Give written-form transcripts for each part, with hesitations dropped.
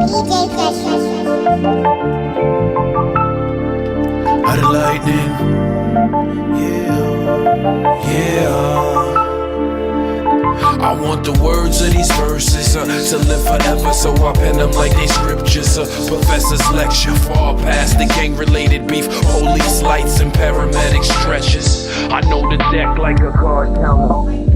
Out of lightning, yeah. I want the words of these verses to live forever, so I pen them like they scriptures. Professor's lecture, far past the gang-related beef, police lights and paramedic stretches. I know the deck like a card counter.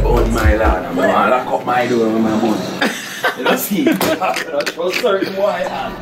Oh my lord, I'm gonna lock up my door with my money. You don't see? That's for certain why I am.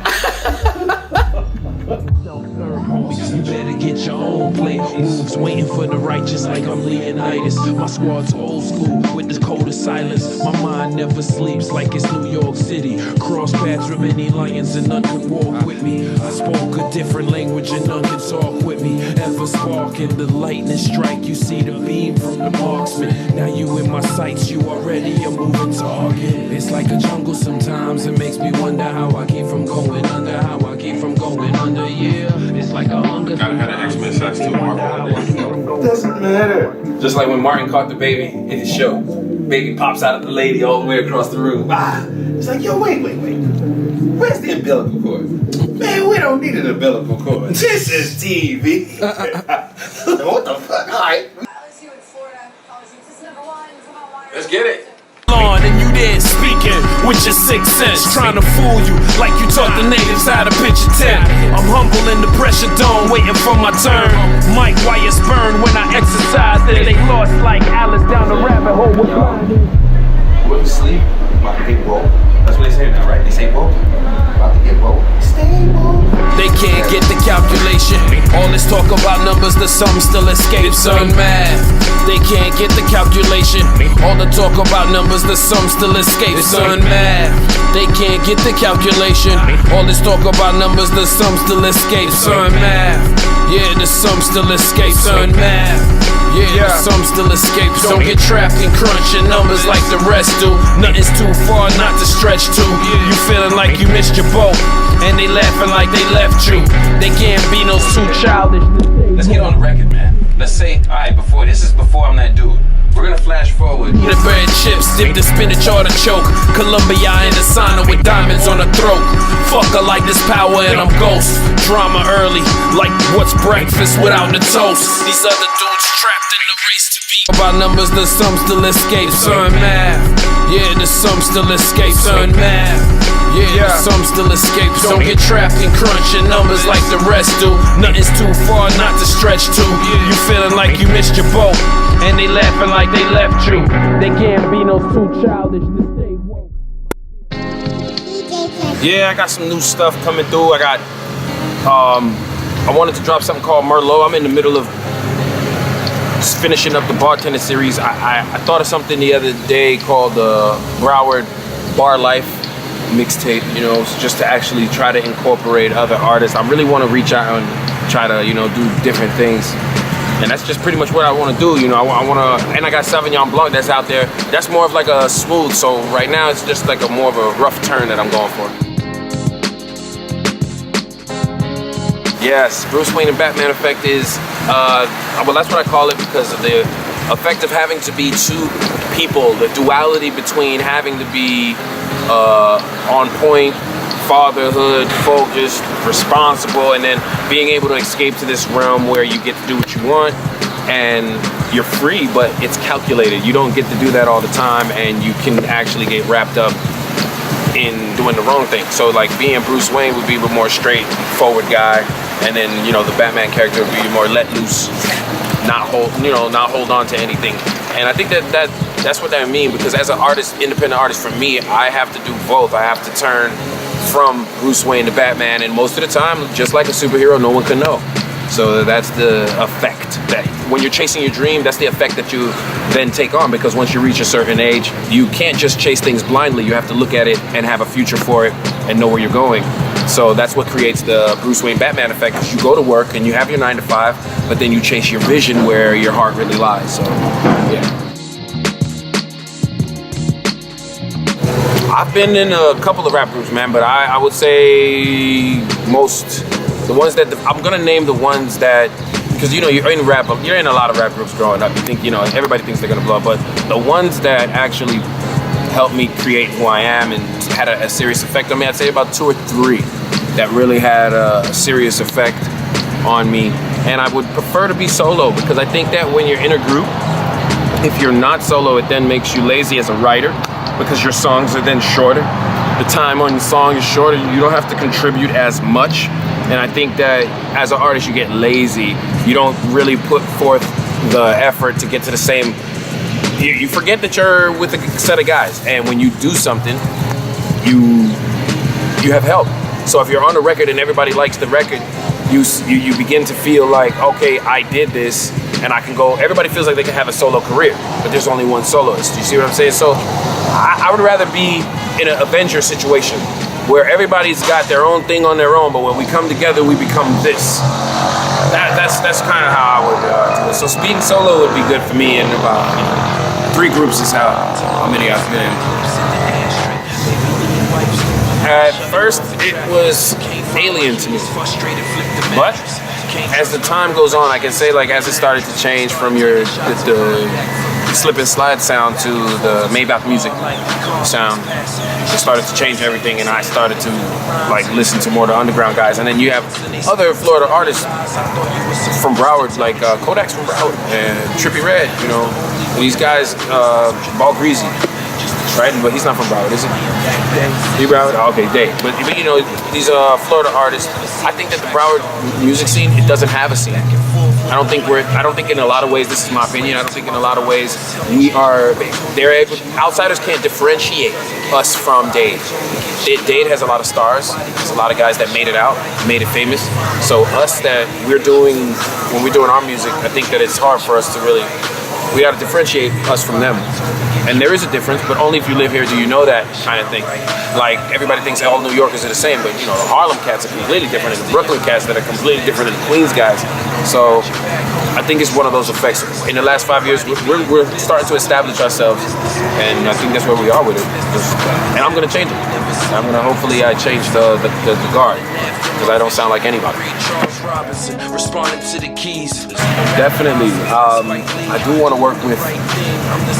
You better get your own plate. Moves waiting for the righteous like I'm Leonidas. My squad's old school with the code of silence. My mind never sleeps like it's New York City. Cross paths with many lions and none could walk with me. I spoke a different language and none could talk with me. Ever sparking the lightning strike, you see the beam from the marksman. Now you in my sights, you already a moving target. It's like a jungle sometimes, it makes me wonder how I keep from going under. How I keep from going under, yeah. It's like a hunger. Gotta have an X-Men sex too, Mark. Doesn't matter. Just like when Martin caught the baby in his show. Baby pops out of the lady all the way across the room. It's like, yo, wait. Where's the umbilical cord? Man, we don't need an umbilical cord. This is TV. What the fuck? All right. Let's get it. On and you there speaking with your sixth sense, trying to fool you like you taught the natives how to pitch a tent. I'm humble in the pressure dome, waiting for my turn. Mike wires burn when I exercise. Then they lost like Alice down the rabbit hole with blinding. Whoever sleep, about to get woke. That's what they say now, right? They say woke. About to get woke. Stay woke. They can't get the calculation. All this talk about numbers, the sum still escapes. Unmath. They can't get the calculation. All the talk about numbers, the sum still escapes. Unmath. They can't get the calculation. All this talk about numbers, the sum still escapes. Unmath. Yeah, the sum still escapes. Unmath. Yeah, the sum still escapes. Don't get trapped in crunching numbers like the rest do. Nothing's too far not to stretch to. You feeling like you missed your boat, and they laughing like they left you. They can't be no too childish. Let's get on the record, man. Let's say, alright, this is before I'm that dude. We're gonna flash forward. The bread chips, dip the spinach artichoke. Columbia in the sauna with diamonds on her throat. Fuck her like this power and I'm ghost. Drama early, like what's breakfast without the toast. These other dudes trapped in the race to be. About numbers, the sum still escapes. Unmath. Yeah, the sum still escapes. Unmath. Yeah, the sum still escapes. Don't get trapped in crunching numbers like the rest do. Nothing's too far not to stretch to. You feeling like you missed your boat, and they laughing like they left you. They can't be no too childish to stay woke. Yeah, I got some new stuff coming through. I wanted to drop something called Merlot. I'm in the middle of just finishing up the bartender series. I thought of something the other day called the Broward Bar Life mixtape, just to actually try to incorporate other artists. I really want to reach out and try to, do different things. And that's just pretty much what I want to do, I want to, and I got Sauvignon Blanc that's out there. That's more of like a smooth, so right now it's just like more of a rough turn that I'm going for. Yes, Bruce Wayne and Batman effect is, well, that's what I call it because of the effect of having to be two people, the duality between having to be on point, fatherhood, focused, responsible, and then being able to escape to this realm where you get to do what you want and you're free, but it's calculated. You don't get to do that all the time, and you can actually get wrapped up in doing the wrong thing. So like being Bruce Wayne would be a more straightforward guy, and then the Batman character would be more let loose, not hold on to anything. And I think that's what that means, because as an artist, independent artist, for me, I have to do both. I have to turn from Bruce Wayne to Batman, and most of the time, just like a superhero, no one can know. So that's the effect that when you're chasing your dream, that's the effect that you then take on, because once you reach a certain age, you can't just chase things blindly. You have to look at it and have a future for it and know where you're going. So that's what creates the Bruce Wayne Batman effect, because you go to work and you have your 9 to 5, but then you chase your vision where your heart really lies. So yeah. I've been in a couple of rap groups, man, but I would say the ones that, I'm gonna name the ones that, because you're in rap, you're in a lot of rap groups growing up. You think, everybody thinks they're gonna blow up, but the ones that actually helped me create who I am and had a serious effect on me. I'd say about 2 or 3 that really had a serious effect on me. And I would prefer to be solo because I think that when you're in a group, if you're not solo, it then makes you lazy as a writer because your songs are then shorter. The time on the song is shorter. You don't have to contribute as much. And I think that as an artist, you get lazy. You don't really put forth the effort to get to the same. You forget that you're with a set of guys. And when you do something, you have help. So if you're on the record and everybody likes the record, you begin to feel like, okay, I did this and I can go. Everybody feels like they can have a solo career, but there's only one soloist. You see what I'm saying? So I would rather be in an Avenger situation where everybody's got their own thing on their own, but when we come together, we become this. That's kind of how I would do it. So being solo would be good for me, and about 3 groups is how many I've been in. At first, it was alien to me, but as the time goes on, I can say like as it started to change from the slip and slide sound to the Maybach music sound, it started to change everything, and I started to like listen to more of the underground guys. And then you have other Florida artists from Broward, like Kodak's from Broward and Trippie Redd, you know, these guys, Ball Greasy. Right, but he's not from Broward, is he? He Broward? Oh, okay, Dave. But you know, these Florida artists. I think that the Broward music scene, it doesn't have a scene. I don't think in a lot of ways, this is my opinion, I don't think in a lot of ways outsiders can't differentiate us from Dade. Dade has a lot of stars. There's a lot of guys that made it out, made it famous. So us that when we're doing our music, I think that it's hard for us to really, we got to differentiate us from them. And there is a difference, but only if you live here do you know that kind of thing. Like, everybody thinks all New Yorkers are the same, but you know, the Harlem cats are completely different than the Brooklyn cats that are completely different than the Queens guys. So I think it's one of those effects. In the last 5 years, we're starting to establish ourselves, and I think that's where we are with it. And I'm gonna change it. Hopefully I change the guard, because I don't sound like anybody. Definitely. I do want to work with,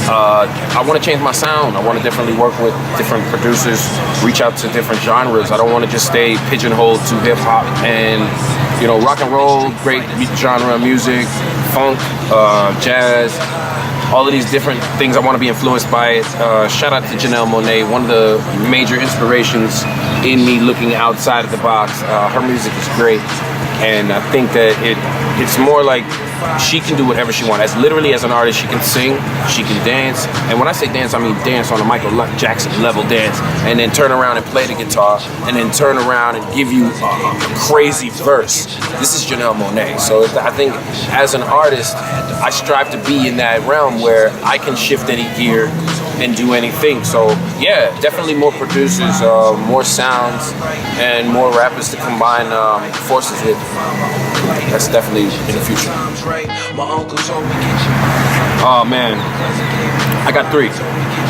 I want to change my sound. I want to definitely work with different producers, reach out to different genres. I don't want to just stay pigeonholed to hip hop and, you know, rock and roll, great genre of music, funk, jazz, all of these different things. I want to be influenced by it. Shout out to Janelle Monáe, one of the major inspirations in me looking outside of the box. Her music is great, and I think that it's more like she can do whatever she wants. Literally as an artist, she can sing, she can dance, and when I say dance, I mean dance on a Michael Jackson level dance, and then turn around and play the guitar, and then turn around and give you a crazy verse. This is Janelle Monáe. So I think as an artist, I strive to be in that realm where I can shift any gear and do anything. So yeah, definitely more producers, more sounds, and more rappers to combine forces with. That's definitely in the future. Oh man, I got 3.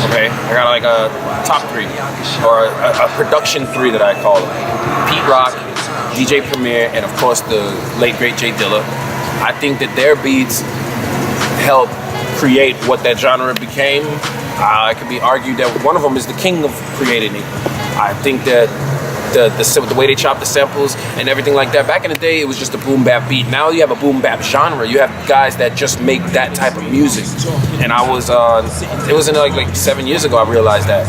Okay, I got like a top 3, or a production 3 that I call it. Pete Rock, DJ Premier, and of course the late great Jay Dilla. I think that their beats help create what that genre became. It could be argued that one of them is the king of creating it. I think that the way they chop the samples and everything like that. Back in the day, it was just a boom bap beat. Now you have a boom bap genre. You have guys that just make that type of music. And it was in like 7 years ago I realized that,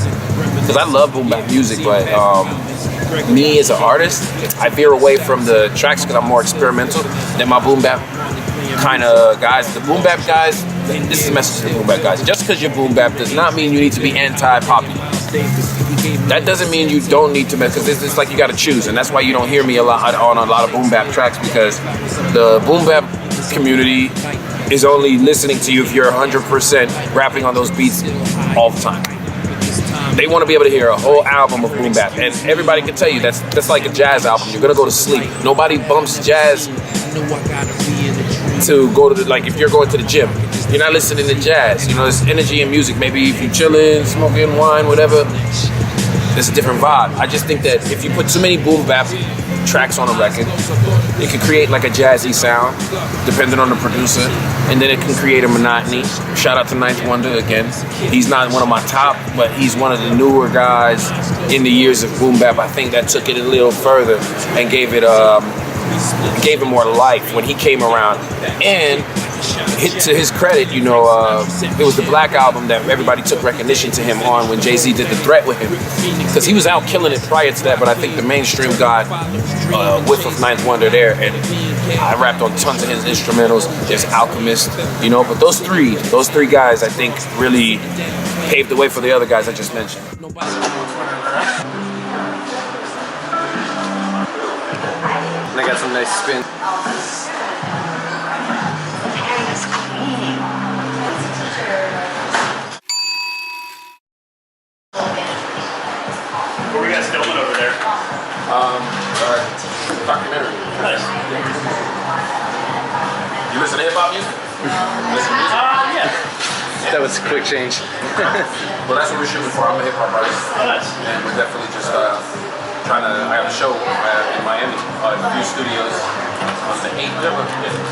because I love boom bap music, but me as an artist, I veer away from the tracks because I'm more experimental than my boom bap kind of guys. The boom bap guys, this is a message to the boom bap guys. Just because you're boom bap does not mean you need to be anti-popular. That doesn't mean you don't need to mess, because it's like you got to choose, and that's why you don't hear me a lot on a lot of boom bap tracks, because the boom bap community is only listening to you if you're 100% rapping on those beats all the time. They want to be able to hear a whole album of boom bap, and everybody can tell you that's like a jazz album. You're gonna go to sleep. Nobody bumps jazz to go to like if you're going to the gym. You're not listening to jazz. You know, there's energy in music. Maybe if you're chilling, smoking wine, whatever. There's a different vibe. I just think that if you put too many boom bap tracks on a record, it could create like a jazzy sound, depending on the producer, and then it can create a monotony. Shout out to Ninth Wonder again. He's not one of my top, but he's one of the newer guys in the years of boom bap. I think that took it a little further and gave it more life when he came around. And to his credit, you know, it was the Black album that everybody took recognition to him on when Jay-Z did The Threat with him, because he was out killing it prior to that, but I think the mainstream got a whiff of Ninth Wonder there, and I rapped on tons of his instrumentals. There's Alchemist, you know, but those three guys I think really paved the way for the other guys I just mentioned. And I got some nice spin. What we got filming over there? Documentary. Nice. You listen to hip-hop music? Listen to music? Yeah. That was a quick change. Well, that's what we're shooting for. I'm a hip-hop artist. Oh, nice. And we're definitely just trying to, I have a show in Miami, a few studios on the 8th,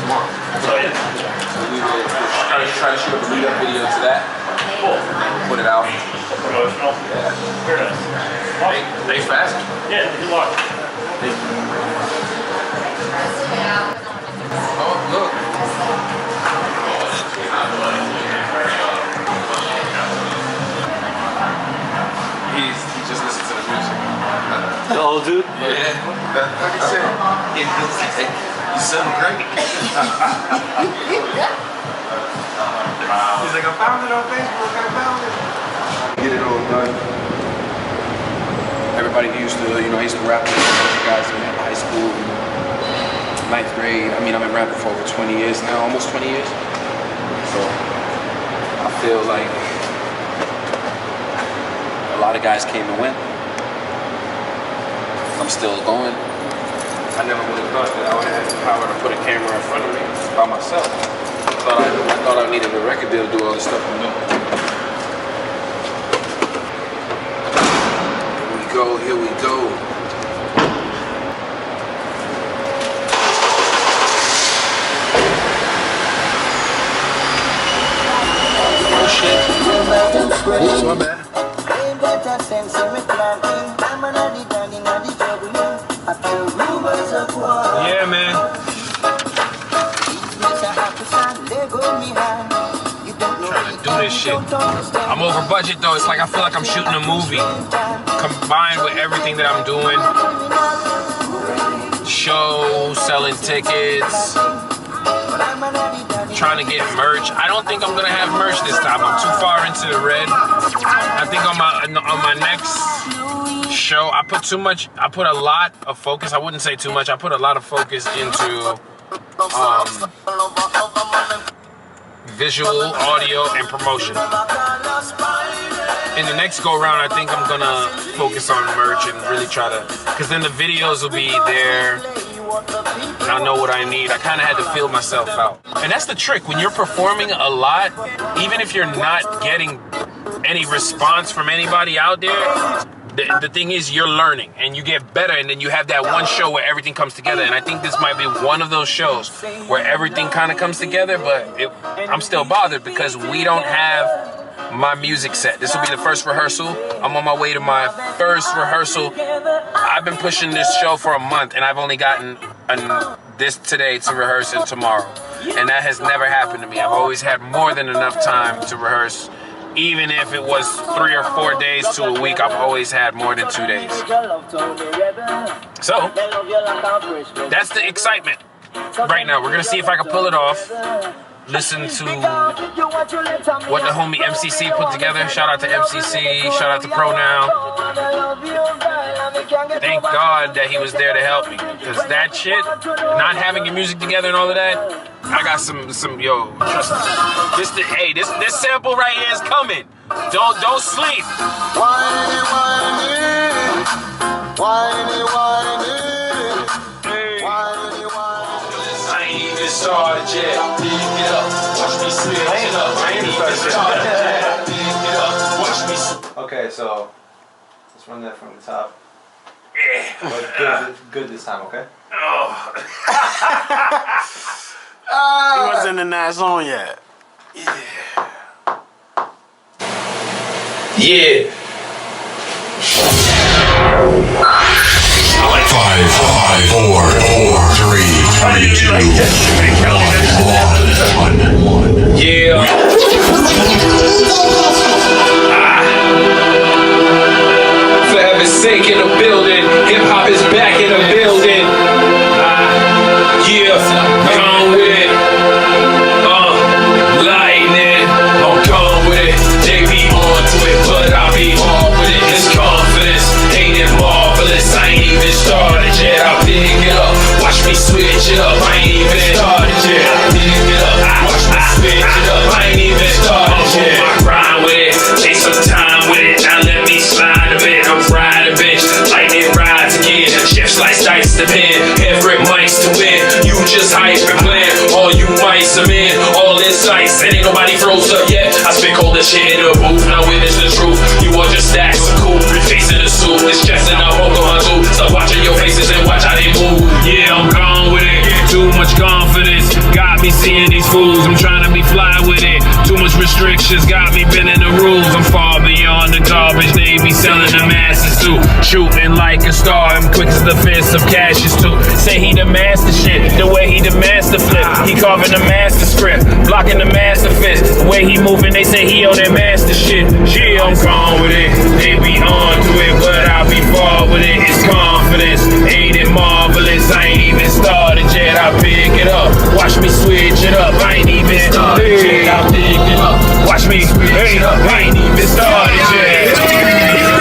tomorrow. Oh, yeah. So we will try to shoot a lead-up video to that. Cool. Put it out. Promotional. Yeah. Very nice. Thanks for asking. Yeah, good luck. Oh, look. He just listens to the music. The old dude? Yeah. Like I said, you sound great. He's like, I found it on Facebook, I found it. Get it all done. Everybody used to, you know, I used to rap with guys in high school, 9th grade. I mean, I've been rapping for over 20 years now, almost 20 years. So I feel like a lot of guys came and went. I'm still going. I never would have thought that I would have had the power to put a camera in front of me by myself. I thought I needed a record deal to do all this stuff I'm doing. Here we go. Oh shit. Oops, my bad. Yeah, man. Trying to do this shit. I'm over budget though. It's like I feel like I'm shooting a movie combined with everything that I'm doing. Show, selling tickets, trying to get merch. I don't think I'm gonna have merch this time. I'm too far into the red. I think on my next show, I put a lot of focus. I wouldn't say too much. I put a lot of focus into visual, audio, and promotion. In the next go round, I think I'm gonna focus on merch and really try to, because then the videos will be there and I know what I need. I kind of had to feel myself out. And that's the trick. When you're performing a lot, even if you're not getting any response from anybody out there, the thing is you're learning and you get better, and then you have that one show where everything comes together. And I think this might be one of those shows where everything kind of comes together, but I'm still bothered because we don't have my music set. This will be the first rehearsal. I'm on my way to my first rehearsal. I've been pushing this show for a month and I've only gotten this today to rehearse and tomorrow. And that has never happened to me. I've always had more than enough time to rehearse. Even if it was 3 or 4 days to a week, I've always had more than 2 days. So, that's the excitement. Right now, we're gonna see if I can pull it off. Listen to what the homie MCC put together. Shout out to MCC, shout out to Pronoun. Thank God that he was there to help me, because that shit, not having your music together and all of that, I got some yo, trust me. This sample right here is coming. Don't sleep. I ain't even started yet. Get up, watch me slip. Get up, I ain't even started yet. Get up, watch me slip. Okay, so Just run that from the top. Yeah. But good this time, okay? Oh. He wasn't in that zone yet. Yeah. Five, four, three, two, one. Yeah. Forever sink in the building. Hip hop is back in the building. Yeah, gone with it. Lightning, I'm gone with it. They be on to it, but I be on with it. It's confidence, ain't it marvelous? I ain't even started yet. I pick it up, watch me switch it up. I ain't even started yet. I pick it up, watch me switch it up. I ain't even started yet. I'm on my grind with it, take some time with it. Now let me slide a bit. I'm riding, bitch. Lightning rides again. Chips like dice to pin. Every mics to win. You just hype and plan. All you mice are in. All this ice. And ain't nobody froze up yet. I spit all this shit in the booth. Now witness the truth. You are just stacks of cool. Facing the suit. It's just in the whole huddle. Stop watching your faces and watch how they move. Yeah, I'm gone with it. Too much confidence. Got me seeing these fools. I'm trying to be fly with it. Too much restrictions. Got me bending the rules. I'm far beyond the garbage they be selling the masses to. Shooting like a star. I'm quick as the fist of Cassius too. Say he the master shit. The way he the master flip. He carving the master script. Blocking the master fist. The way he moving, they say he on that master shit. Yeah, I'm gone with it. They be on to it, but I'll be far with it. It's confidence. Ain't it marvelous? I ain't even started yet. I pick it up. Watch me switch it up. I ain't even started yet. I pick it up. Watch me switch it up. I ain't even started yet.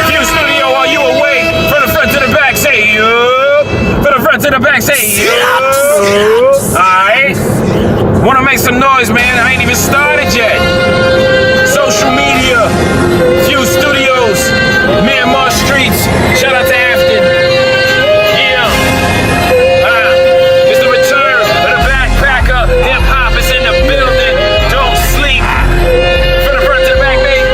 Fuse Studio, are you awake? From the front to the back, say yup. From the front to the back, say yup. Alright. Wanna make some noise, man. I ain't even started yet. Social media, Fuse Studios, Myanmar Streets. Shout out to Afton. Yeah. It's the return of the backpacker. Hip hop is in the building. Don't sleep. From the front to the back, baby.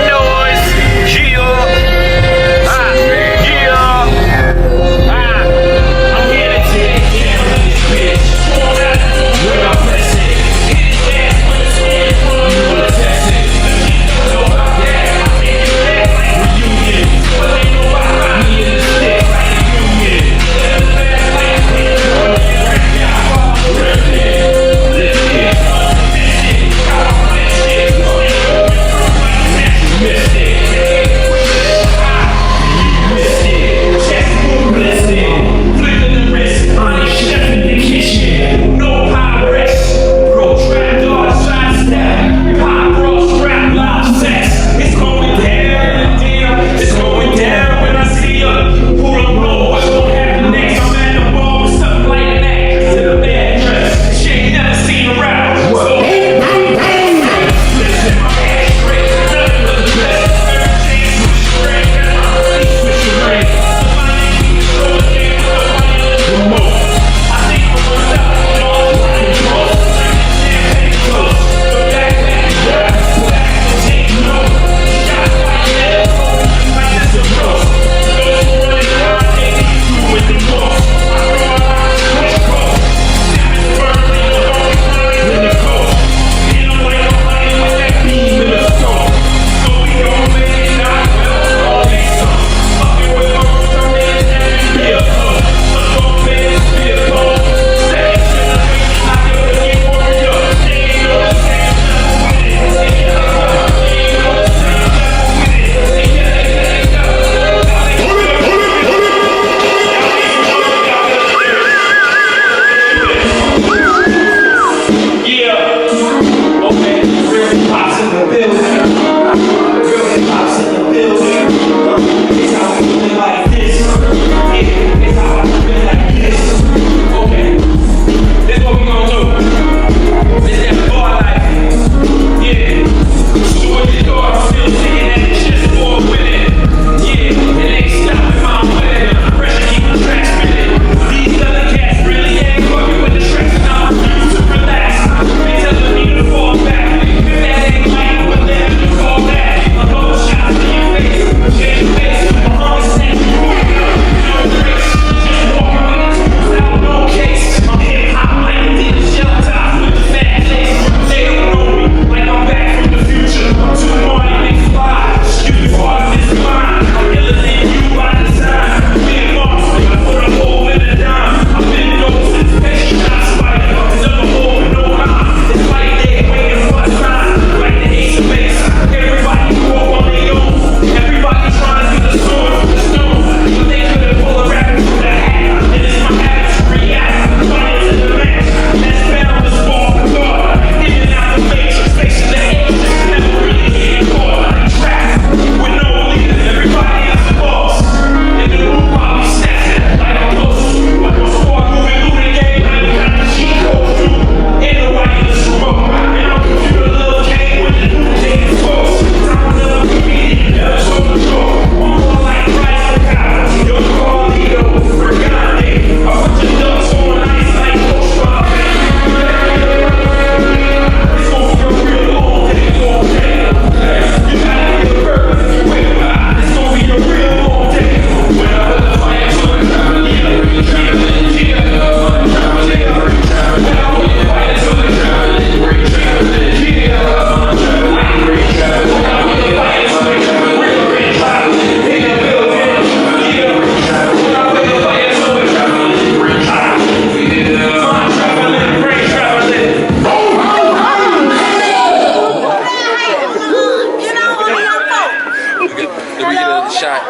the shot.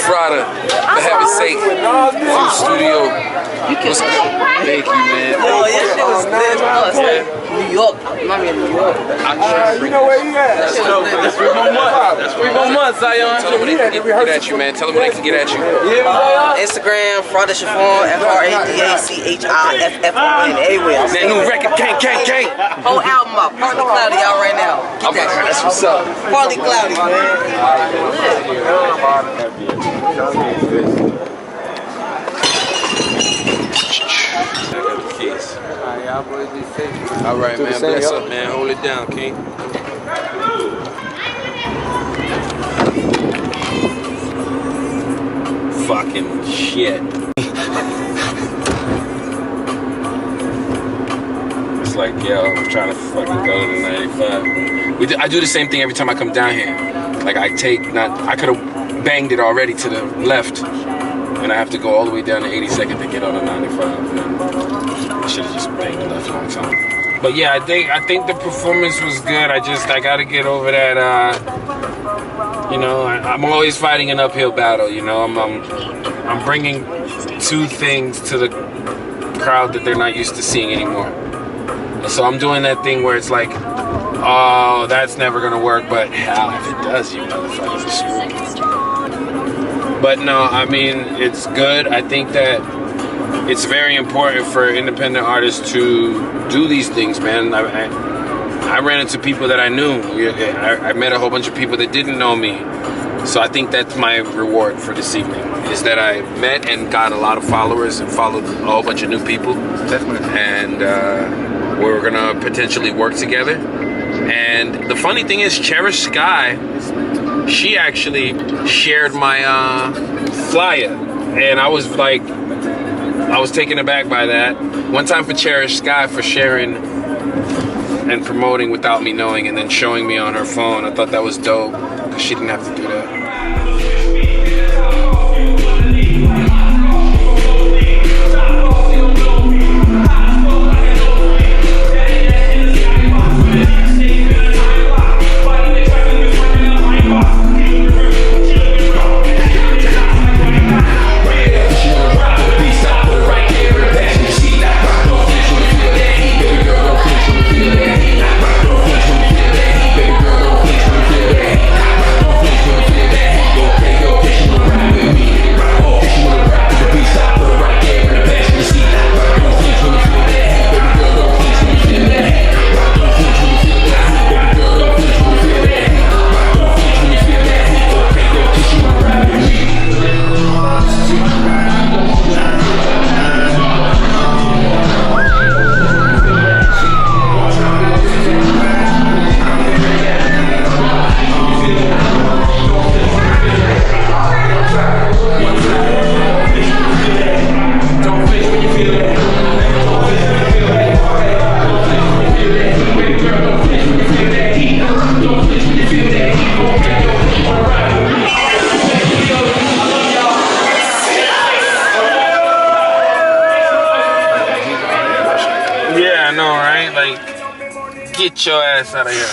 Frada, for heaven's sake, in the studio. What's good? Thank you, man. Yo, your shit was lit plus. New York. Miami in New York. You know where you at? That's 3 more months. That's 3 more months, Zion. Tell them when they can get at you, man. Tell them when they can get at you. Instagram, Frada Chiffon, FRADACHIFFON, everywhere. That new record, gang. Whole album up. Partly Cloudy out right now. Get that. That's what's up. Partly Cloudy, man. All right, man. Bless up, man. Hold it down, King. Fucking shit. It's like, yo, I'm trying to fucking go to the 95. I do the same thing every time I come down here. Like I could have banged it already to the left, and I have to go all the way down to 82nd to get on the 95. I should have just banged the left a long time. But yeah, I think the performance was good. I gotta get over that. You know, I'm always fighting an uphill battle. You know, I'm bringing two things to the crowd that they're not used to seeing anymore. And so I'm doing that thing where it's like, oh, that's never gonna work. But hell, if it does, you motherfuckers are screwed. But no, I mean, it's good. I think that it's very important for independent artists to do these things, man. I ran into people that I knew. I met a whole bunch of people that didn't know me. So I think that's my reward for this evening, is that I met and got a lot of followers and followed a whole bunch of new people. Definitely. And we're gonna potentially work together. And the funny thing is, Cherish Sky, she actually shared my flyer. And I was like, I was taken aback by that. One time for Cherish Sky for sharing and promoting without me knowing, and then showing me on her phone. I thought that was dope, because she didn't have to do that. Yeah, I know, right? Like, get your ass out of here.